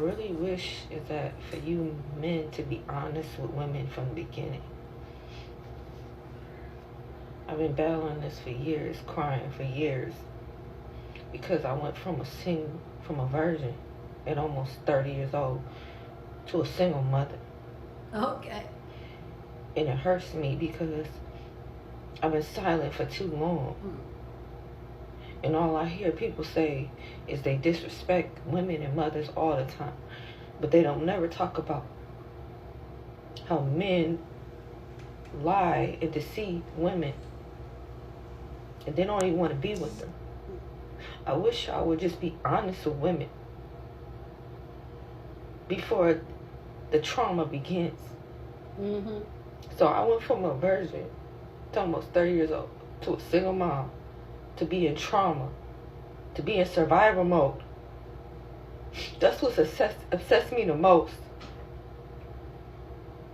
really wish is that for you men to be honest with women from the beginning. I've been battling this for years, crying for years, because I went from a virgin at almost 30 years old to a single mother. Okay. And it hurts me because I've been silent for too long. And all I hear people say is they disrespect women and mothers all the time. But they don't never talk about how men lie and deceive women. And they don't even want to be with them. I wish I would just be honest with women before the trauma begins. So I went from a virgin to almost 30 years old to a single mom, to be in trauma, to be in survival mode. That's what's obsessed me the most.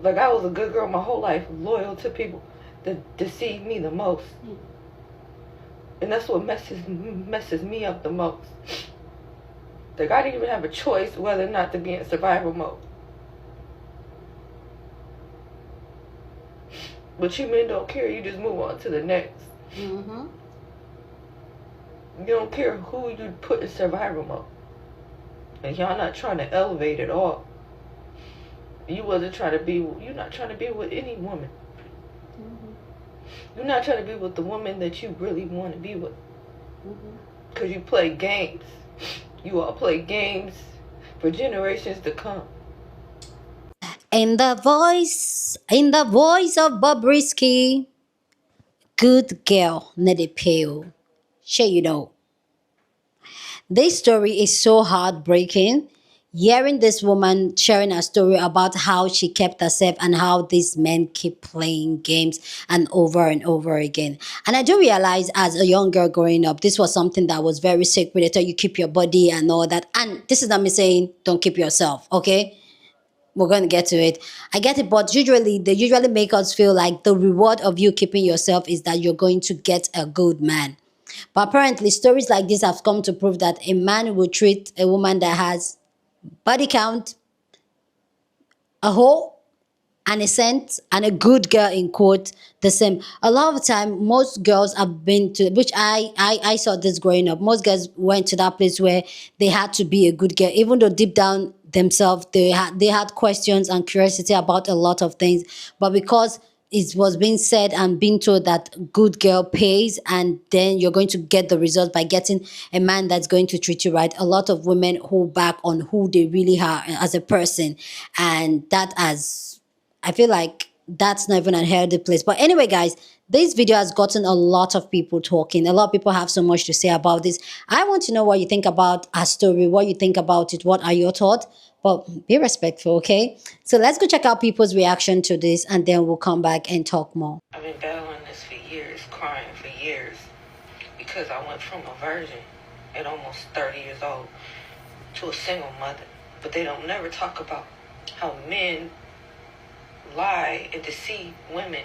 Like, I was a good girl my whole life, loyal to people that deceive me the most. And that's what messes me up the most. Like, I didn't even have a choice whether or not to be in survival mode. But you men don't care. You just move on to the next. You don't care who you put in survival mode. And y'all not trying to elevate at all. You're not trying to be with any woman. You're not trying to be with the woman that you really want to be with. Because you play games. You all play games for generations to come. In the voice of Bobrisky, good girl, Nedipeo. Sure, you know. This story is so heartbreaking. Hearing this woman sharing a story about how she kept herself and how these men keep playing games and over again. And I do realize as a young girl growing up, this was something that was very sacred. They tell you keep your body and all that. And this is not me saying don't keep yourself, okay? We're going to get to it. I get it, but they usually make us feel like the reward of you keeping yourself is that you're going to get a good man. But apparently, stories like this have come to prove that a man will treat a woman that has body count, a hole, and a scent, and a good girl in quote the same. A lot of the time, most girls have been to, which I saw this growing up. Most girls went to that place where they had to be a good girl, even though deep down themselves they had questions and curiosity about a lot of things, but because it was being said and being told that good girl pays and then you're going to get the results by getting a man that's going to treat you right, a lot of women hold back on who they really are as a person, and that as I feel like that's not even a healthy place. But anyway, guys, this video has gotten a lot of people talking. A lot of people have so much to say about this. I want to know what you think about our story, what you think about it, what are your thoughts? But be respectful, okay? So let's go check out people's reaction to this and then we'll come back and talk more. I've been battling this for years, crying for years, because I went from a virgin at almost 30 years old to a single mother. But they don't never talk about how men lie and deceive women.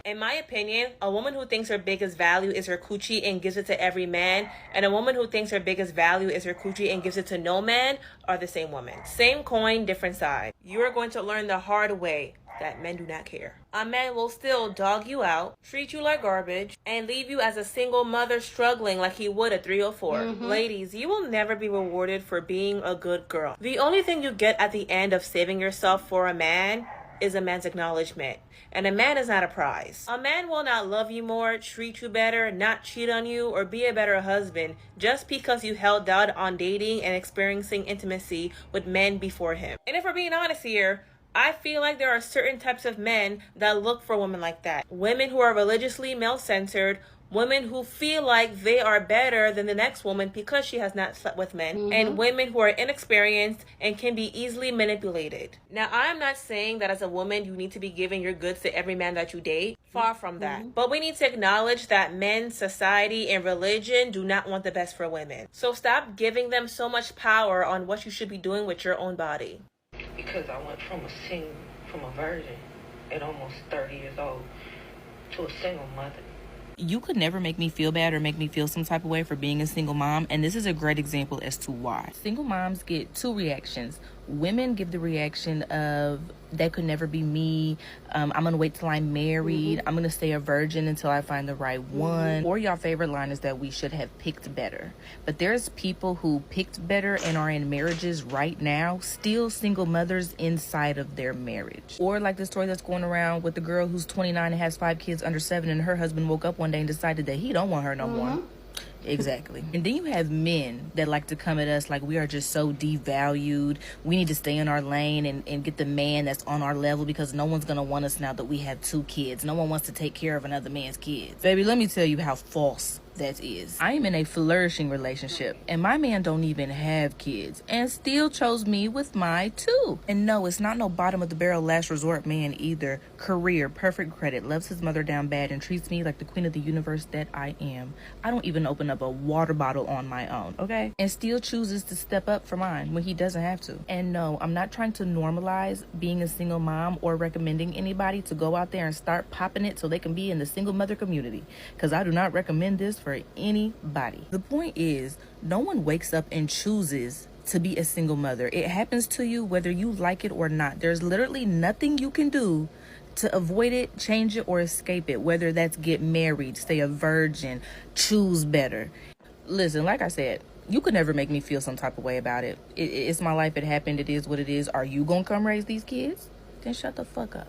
In my opinion, a woman who thinks her biggest value is her coochie and gives it to every man, and a woman who thinks her biggest value is her coochie and gives it to no man are the same woman. Same coin, different side. You are going to learn the hard way that men do not care. A man will still dog you out, treat you like garbage, and leave you as a single mother struggling like he would at 3 or 4. Ladies, you will never be rewarded for being a good girl. The only thing you get at the end of saving yourself for a man is a man's acknowledgement. And a man is not a prize. A man will not love you more, treat you better, not cheat on you, or be a better husband just because you held out on dating and experiencing intimacy with men before him. And if we're being honest here, I feel like there are certain types of men that look for women like that. Women who are religiously male-centered, women who feel like they are better than the next woman because she has not slept with men, and women who are inexperienced and can be easily manipulated. Now, I am not saying that as a woman you need to be giving your goods to every man that you date. Far from that. But we need to acknowledge that men, society, and religion do not want the best for women. So stop giving them so much power on what you should be doing with your own body. Because I went from a virgin at almost 30 years old to a single mother. You could never make me feel bad or make me feel some type of way for being a single mom, and this is a great example as to why. Single moms get two reactions. women give the reaction of, that could never be me. I'm gonna wait till I'm married. I'm gonna stay a virgin until I find the right one. Or your favorite line is that we should have picked better. But there's people who picked better and are in marriages right now, still single mothers inside of their marriage. Or like the story that's going around with the girl who's 29 and has 5 kids under 7, and her husband woke up one day and decided that he don't want her no more. Exactly. And then you have men that like to come at us like we are just so devalued. We need to stay in our lane and get the man that's on our level, because no one's going to want us now that we have 2 kids. No one wants to take care of another man's kids. Baby, let me tell you how false that is. I am in a flourishing relationship, and my man don't even have kids and still chose me with my 2. And no, it's not no bottom of the barrel last resort man either. Career, perfect credit, loves his mother down bad, and treats me like the queen of the universe that I am. I don't even open up a water bottle on my own, okay? And still chooses to step up for mine when he doesn't have to. And no, I'm not trying to normalize being a single mom or recommending anybody to go out there and start popping it so they can be in the single mother community, because I do not recommend this for anybody. The point is, no one wakes up and chooses to be a single mother. It happens to you whether you like it or not. There's literally nothing you can do to avoid it, change it, or escape it, whether that's get married, stay a virgin, choose better. Listen, like I said, you could never make me feel some type of way about it. It's my life. It happened. It is what it is. Are you gonna come raise these kids? Then shut the fuck up.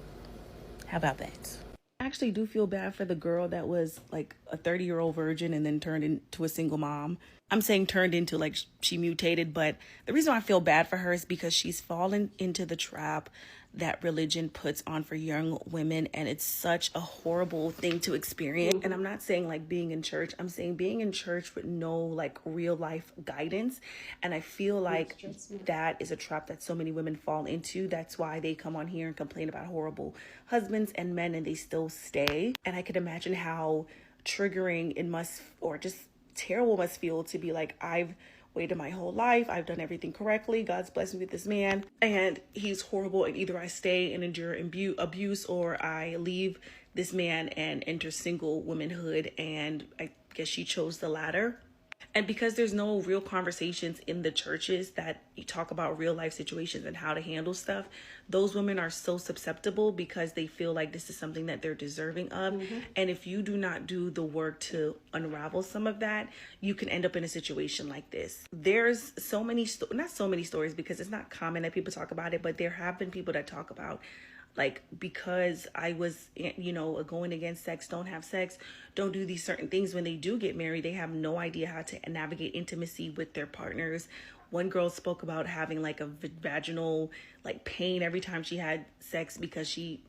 How about that? I actually do feel bad for the girl that was like a 30-year-old virgin and then turned into a single mom. I'm saying turned into, like she mutated, but the reason why I feel bad for her is because she's fallen into the trap that religion puts on for young women, and it's such a horrible thing to experience. And I'm not saying like being in church, I'm saying being in church with no like real life guidance. And I feel like that is a trap that so many women fall into. That's why they come on here and complain about horrible husbands and men, and they still stay. And I could imagine how triggering it must, or just terrible must feel to be like, I've waited my whole life, I've done everything correctly, God's blessed me with this man, and he's horrible, and either I stay and endure abuse, or I leave this man and enter single womanhood. And I guess she chose the latter. And because there's no real conversations in the churches that you talk about real life situations and how to handle stuff, those women are so susceptible because they feel like this is something that they're deserving of. And if you do not do the work to unravel some of that, you can end up in a situation like this. There's so many, not so many stories, because it's not common that people talk about it, but there have been people that talk about, like, because I was, going against sex, don't have sex, don't do these certain things. When they do get married, they have no idea how to navigate intimacy with their partners. One girl spoke about having like a vaginal like pain every time she had sex because she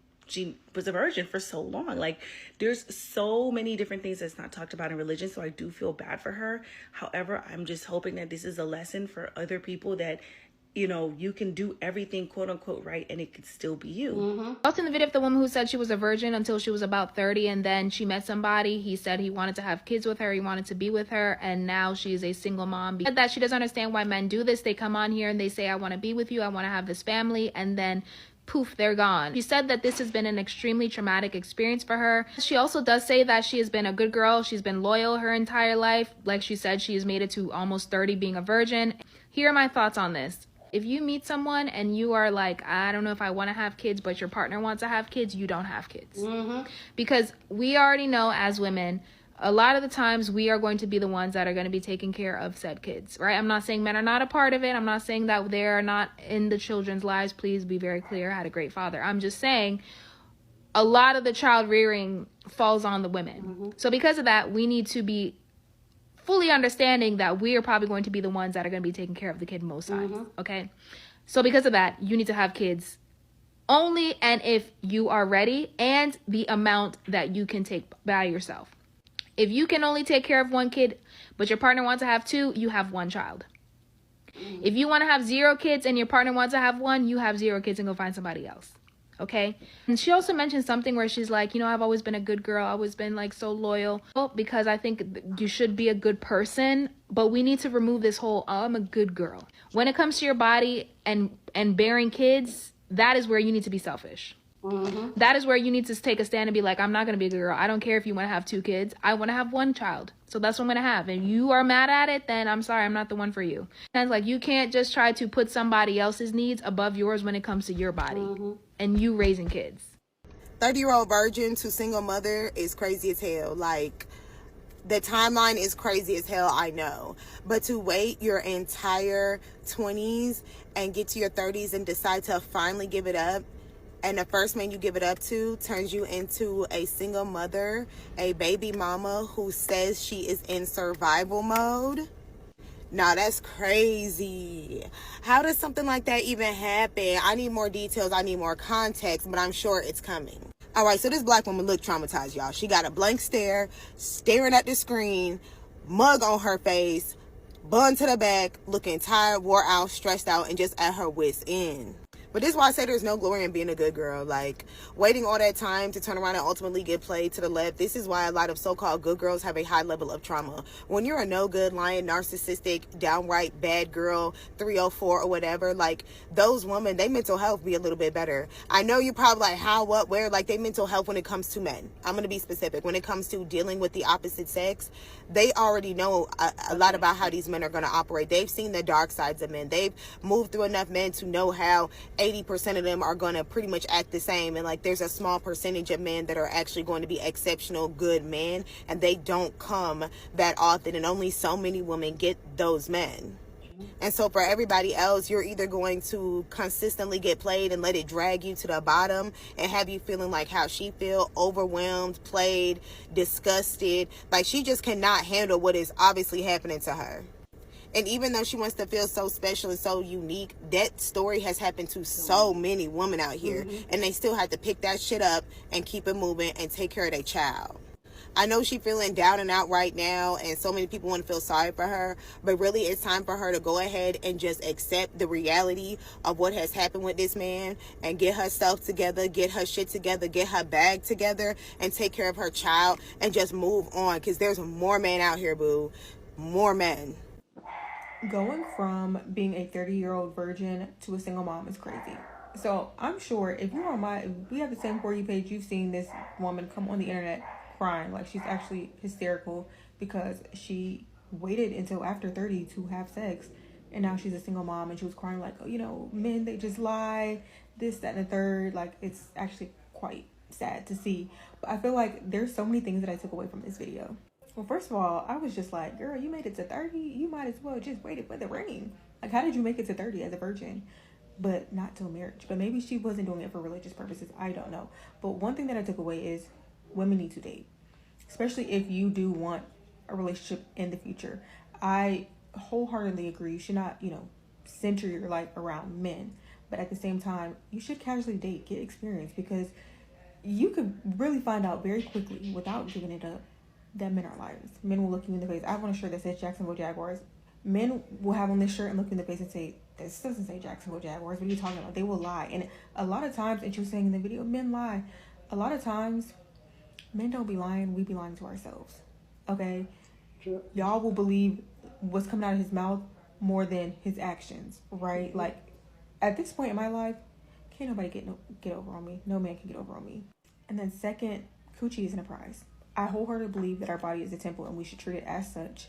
was a virgin for so long. Like, there's so many different things that's not talked about in religion. So I do feel bad for her. However, I'm just hoping that this is a lesson for other people that, you can do everything quote unquote right and it could still be you. Also in the video of the woman who said she was a virgin until she was about 30, and then she met somebody. He said he wanted to have kids with her, he wanted to be with her, and now she's a single mom. That she doesn't understand why men do this. They come on here and they say, I want to be with you, I want to have this family, and then poof, they're gone. She said that this has been an extremely traumatic experience for her. She also does say that she has been a good girl. She's been loyal her entire life. Like she said, she has made it to almost 30 being a virgin. Here are my thoughts on this. If you meet someone and you are like, I don't know if I want to have kids, but your partner wants to have kids, you don't have kids. Because we already know as women, a lot of the times we are going to be the ones that are going to be taking care of said kids, right? I'm not saying men are not a part of it. I'm not saying that they are not in the children's lives. Please be very clear. I had a great father. I'm just saying a lot of the child rearing falls on the women. So because of that, we need to be fully understanding that we are probably going to be the ones that are going to be taking care of the kid most times. Okay, so because of that, you need to have kids only and if you are ready, and the amount that you can take by yourself. If you can only take care of one kid but your partner wants to have 2, you have 1 child. If you want to have 0 kids and your partner wants to have 1, you have 0 kids and go find somebody else. Okay. And she also mentioned something where she's like, I've always been a good girl. I've always been like so loyal. Well, because I think you should be a good person, but we need to remove this whole, I'm a good girl. When it comes to your body and bearing kids, that is where you need to be selfish. That is where you need to take a stand and be like, I'm not going to be a good girl. I don't care if you want to have 2 kids. I want to have 1 child. So that's what I'm going to have. And you are mad at it, then I'm sorry, I'm not the one for you. And like, you can't just try to put somebody else's needs above yours when it comes to your body and you raising kids. 30-year-old virgin to single mother is crazy as hell. Like, the timeline is crazy as hell, I know. But to wait your entire 20s and get to your 30s and decide to finally give it up, and the first man you give it up to turns you into a single mother, a baby mama who says she is in survival mode. Nah, that's crazy. How does something like that even happen? I need more details. I need more context, but I'm sure it's coming. All right, so this black woman looked traumatized, y'all. She got a blank stare, staring at the screen, mug on her face, bun to the back, looking tired, wore out, stressed out, and just at her wit's end. But this is why I say there's no glory in being a good girl. Like, waiting all that time to turn around and ultimately get played to the left. This is why a lot of so-called good girls have a high level of trauma. When you're a no-good, lying, narcissistic, downright bad girl, 304 or whatever, like, those women, they mental health be a little bit better. I know you're probably like, how, what, where? Like, they mental health when it comes to men. I'm going to be specific. When it comes to dealing with the opposite sex, they already know a lot about how these men are going to operate. They've seen the dark sides of men. They've moved through enough men to know how 80% of them are going to pretty much act the same, and like there's a small percentage of men that are actually going to be exceptional good men, and they don't come that often, and only so many women get those men. And so for everybody else, you're either going to consistently get played and let it drag you to the bottom and have you feeling like how she feel, overwhelmed, played, disgusted, like she just cannot handle what is obviously happening to her. And even though she wants to feel so special and so unique, that story has happened to so many women out here. And they still have to pick that shit up and keep it moving and take care of their child. I know she's feeling down and out right now, and so many people want to feel sorry for her, but really it's time for her to go ahead and just accept the reality of what has happened with this man and get herself together, get her shit together, get her bag together, and take care of her child and just move on, because there's more men out here, boo. More men. Going from being a 30-year-old virgin to a single mom is crazy. So I'm sure if we have the same For You page, you've seen this woman come on the internet crying. Like, she's actually hysterical because she waited until after 30 to have sex, and now she's a single mom, and she was crying like, oh, you know, men, they just lie, this, that, and the third. Like, it's actually quite sad to see. But I feel like there's so many things that I took away from this video. Well, first of all, I was just like, girl, you made it to 30. You might as well just waited for the ring. Like, how did you make it to 30 as a virgin? But not till marriage. But maybe she wasn't doing it for religious purposes. I don't know. But one thing that I took away is women need to date. Especially if you do want a relationship in the future. I wholeheartedly agree. You should not, center your life around men. But at the same time, you should casually date, get experience. Because you could really find out very quickly without giving it up that men are liars. Men will look you in the face. I have on a shirt that says Jacksonville Jaguars. Men will have on this shirt and look you in the face and say, this doesn't say Jacksonville Jaguars. What are you talking about? They will lie. And a lot of times, and she was saying in the video, men lie. A lot of times, men don't be lying. We be lying to ourselves. Okay? Sure. Y'all will believe what's coming out of his mouth more than his actions. Right? Like, at this point in my life, can't nobody get over on me. No man can get over on me. And then second, coochie isn't a prize. I wholeheartedly believe that our body is a temple and we should treat it as such.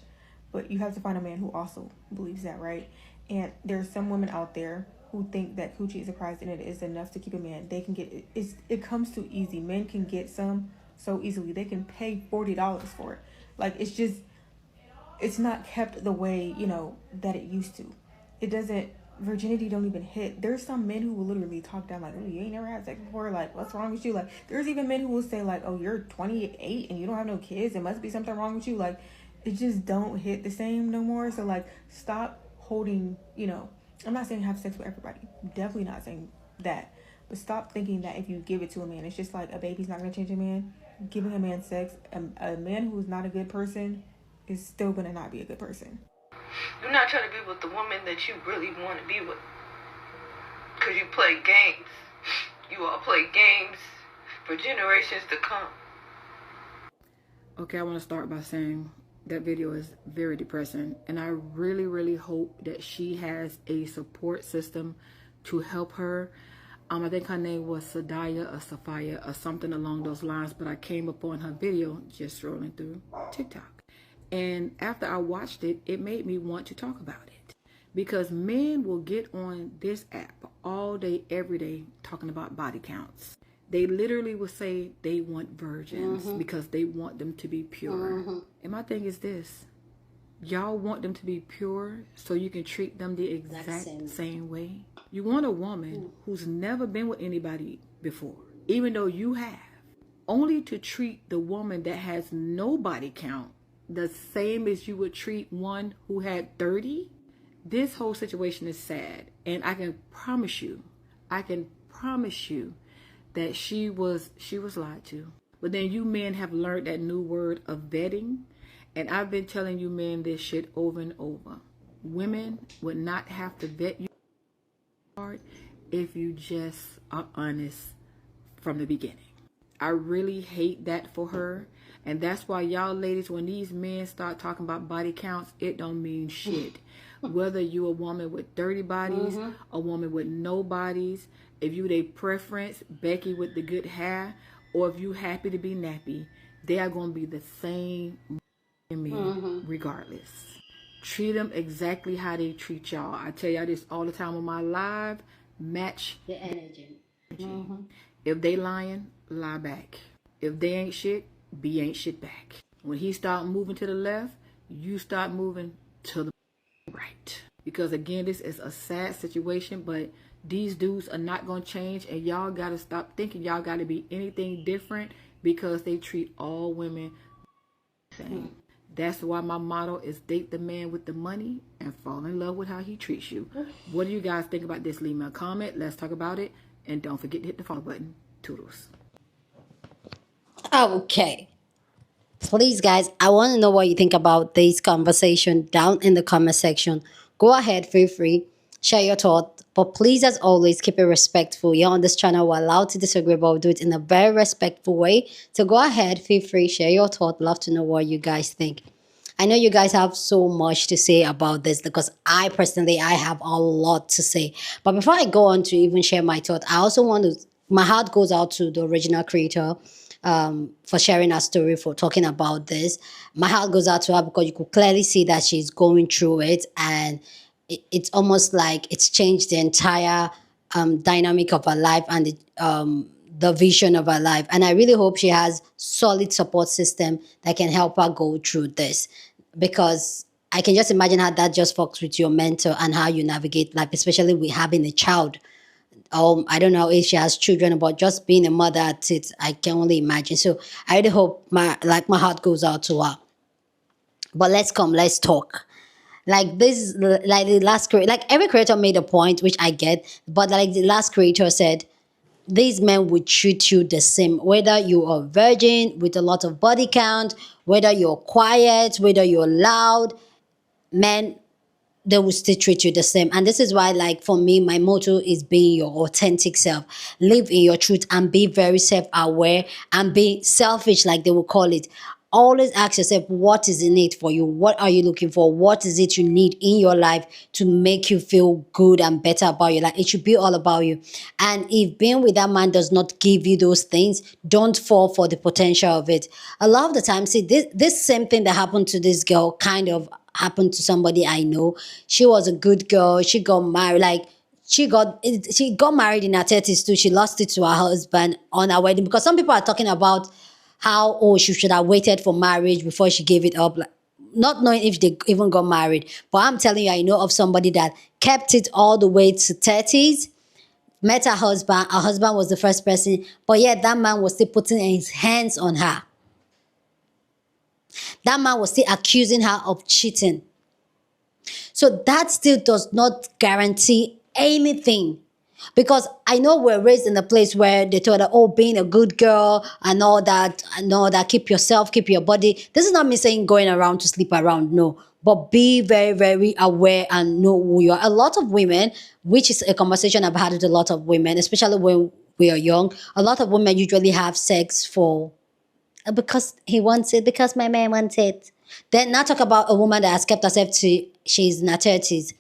But you have to find a man who also believes that, right? And there's some women out there who think that coochie is a prize and it is enough to keep a man. They can get it. It comes too easy. Men can get some so easily. They can pay $40 for it. Like, it's not kept the way, that it used to. It doesn't, virginity don't even hit. There's some men who will literally talk down like, oh, you ain't never had sex before, like, what's wrong with you? Like, there's even men who will say like, oh, you're 28 and you don't have no kids, there must be something wrong with you. Like, it just don't hit the same no more. So like, stop holding, I'm not saying have sex with everybody, definitely not saying that, but stop thinking that if you give it to a man, it's just like a baby's not gonna change a man. Giving a man sex, a man who's not a good person is still gonna not be a good person. Do not try to be with the woman that you really want to be with. Because you play games. You all play games for generations to come. Okay, I want to start by saying that video is very depressing. And I really, really hope that she has a support system to help her. I think her name was Sadaya or Sophia or something along those lines, but I came upon her video just scrolling through TikTok. And after I watched it, it made me want to talk about it. Because men will get on this app all day, every day, talking about body counts. They literally will say they want virgins because they want them to be pure. And my thing is this. Y'all want them to be pure so you can treat them the exact same way. You want a woman who's never been with anybody before, even though you have, only to treat the woman that has no body count the same as you would treat one who had 30. This whole situation is sad, and I can promise you that she was lied to. But then you men have learned that new word of vetting. And I've been telling you men this shit over and over. Women would not have to vet you hard if you just are honest from the beginning. I really hate that for her. And that's why y'all ladies, when these men start talking about body counts, it don't mean shit. Whether you a woman with 30 bodies, a woman with no bodies, if you their preference, Becky with the good hair, or if you happy to be nappy, they are going to be the same me regardless. Treat them exactly how they treat y'all. I tell y'all this all the time on my live. Match The energy. If they lying, lie back. If they ain't shit, be ain't shit back. When he start moving to the left, you start moving to the right. Because again, this is a sad situation, but these dudes are not going to change, and y'all got to stop thinking y'all got to be anything different because they treat all women the same. That's why my motto is date the man with the money and fall in love with how he treats you. What do you guys think about this? Leave me a comment. Let's talk about it. And don't forget to hit the follow button. Toodles. Okay. Please, guys, I want to know what you think about this conversation down in the comment section. Go ahead, feel free. Share your thoughts. But please, as always, keep it respectful. You're on this channel. We're allowed to disagree, but we'll do it in a very respectful way. So go ahead, feel free. Share your thoughts. Love to know what you guys think. I know you guys have so much to say about this because I personally have a lot to say. But before I go on to even share my thoughts, I also want to, my heart goes out to the original creator for sharing her story, for talking about this. My heart goes out to her because you could clearly see that she's going through it, and it's almost like it's changed the entire dynamic of her life and the vision of her life. And I really hope she has solid support system that can help her go through this, because I can just imagine how that just fucks with your mental and how you navigate life, especially with having a child. I don't know if she has children, but just being a mother at it, I can only imagine. So I really hope my heart goes out to her. But let's talk. Like this, like the last, like every creator made a point, which I get, but like the last creator said, these men would treat you the same, whether you are virgin with a lot of body count, whether you're quiet, whether you're loud, men, they will still treat you the same. And this is why, like, for me, my motto is being your authentic self. Live in your truth and be very self-aware and be selfish, like they will call it. Always ask yourself, what is in it for you? What are you looking for? What is it you need in your life to make you feel good and better about your life? It should be all about you. And if being with that man does not give you those things, don't fall for the potential of it. A lot of the time, see, this same thing that happened to this girl kind of happened to somebody I know. She was a good girl. She got married. Like, she got married in her 30s too. She lost it to her husband on her wedding, because some people are talking about how, she should have waited for marriage before she gave it up, like, not knowing if they even got married. But I'm telling you, I know of somebody that kept it all the way to 30s, met her husband was the first person, but yet that man was still putting his hands on her. That man was still accusing her of cheating. So that still does not guarantee anything. Because I know we're raised in a place where they told her, being a good girl and all that, keep yourself, keep your body. This is not me saying going around to sleep around, no. But be very, very aware and know who you are. A lot of women, which is a conversation I've had with a lot of women, especially when we are young, a lot of women usually have sex for, because he wants it, because my man wants it. Then now talk about a woman that has kept herself to, she's in her 30s.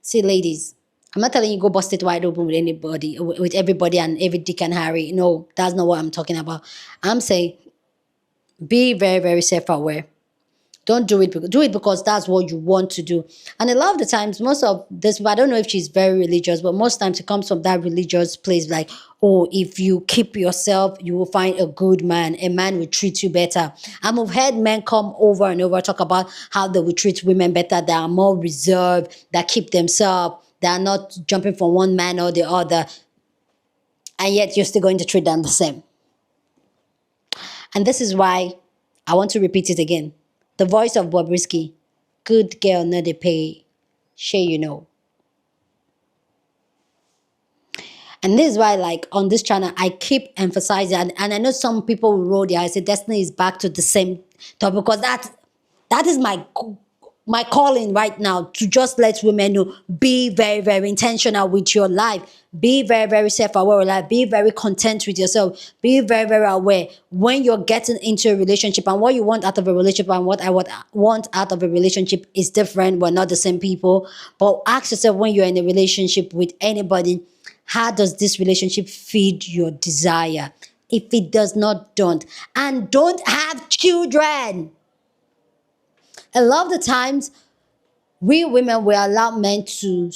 See, ladies, I'm not telling you go bust it wide open with anybody, with everybody and every Dick and Harry. No, that's not what I'm talking about. I'm saying be very, very self-aware. Don't do it. Do it because that's what you want to do. And a lot of the times, most of this, I don't know if she's very religious, but most times it comes from that religious place. Like, oh, if you keep yourself, you will find a good man. A man will treat you better. And we've heard men come over and over talk about how they will treat women better. That are more reserved, that keep themselves, that are not jumping from one man or the other. And yet you're still going to treat them the same. And this is why I want to repeat it again. The voice of Bobrisky. Good girl, no dey pay. Sure you know. And this is why, like, on this channel, I keep emphasizing, and I know some people will roll their eyes, say Destiny is back to the same topic, because that is my calling right now, to just let women know, be very, very intentional with your life. Be very, very self-aware with life. Be very content with yourself. Be very, very aware when you're getting into a relationship, and what you want out of a relationship and what I want out of a relationship is different. We're not the same people. But ask yourself, when you're in a relationship with anybody, how does this relationship feed your desire? If it does not, don't. And don't have children. A lot of the times, we women will allow men to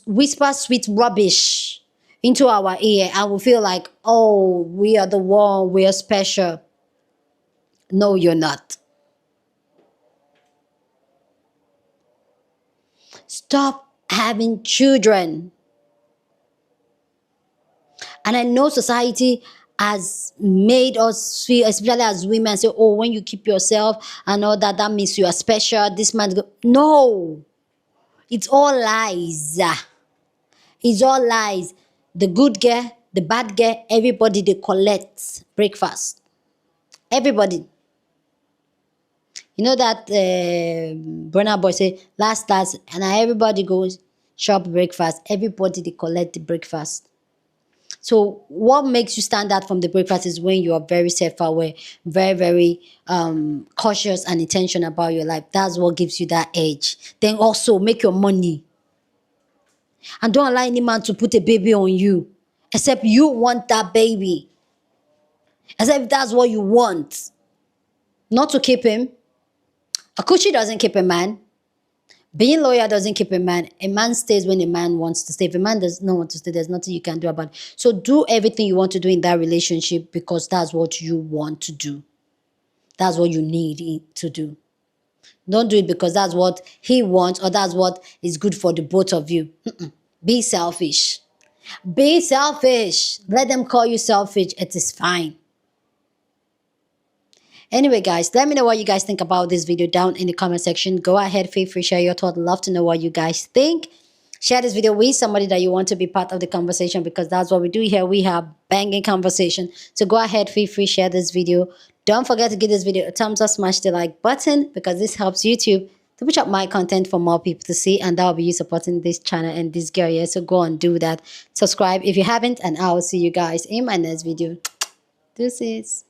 whisper sweet rubbish into our ear, and we feel like, oh, we are the one, we are special. No, you're not. Stop having children. And I know society has made us feel, especially as women, say, oh, when you keep yourself and all that, that means you are special. This man, no, it's all lies. It's all lies. The good girl, the bad girl, everybody, they collect breakfast. Everybody. You know that Burna Boy say, last, and everybody goes shop breakfast. Everybody, they collect the breakfast. So what makes you stand out from the breakfast is when you are very self-aware, very, very cautious and intentional about your life. That's what gives you that edge. Then also make your money. And don't allow any man to put a baby on you, except you want that baby. Except if that's what you want. Not to keep him. A coochie doesn't keep a man. Being loyal doesn't keep a man. A man stays when a man wants to stay. If a man does not want to stay, there's nothing you can do about it. So do everything you want to do in that relationship, because that's what you want to do. That's what you need to do. Don't do it because that's what he wants or that's what is good for the both of you. Be selfish. Be selfish. Let them call you selfish. It is fine. Anyway, guys, let me know what you guys think about this video down in the comment section. Go ahead, feel free, share your thoughts. Love to know what you guys think. Share this video with somebody that you want to be part of the conversation, because that's what we do here. We have banging conversation. So go ahead, feel free, share this video. Don't forget to give this video a thumbs up, smash the like button, because this helps YouTube to push up my content for more people to see, and that will be you supporting this channel and this girl here. So go and do that. Subscribe if you haven't, and I will see you guys in my next video. Deuces.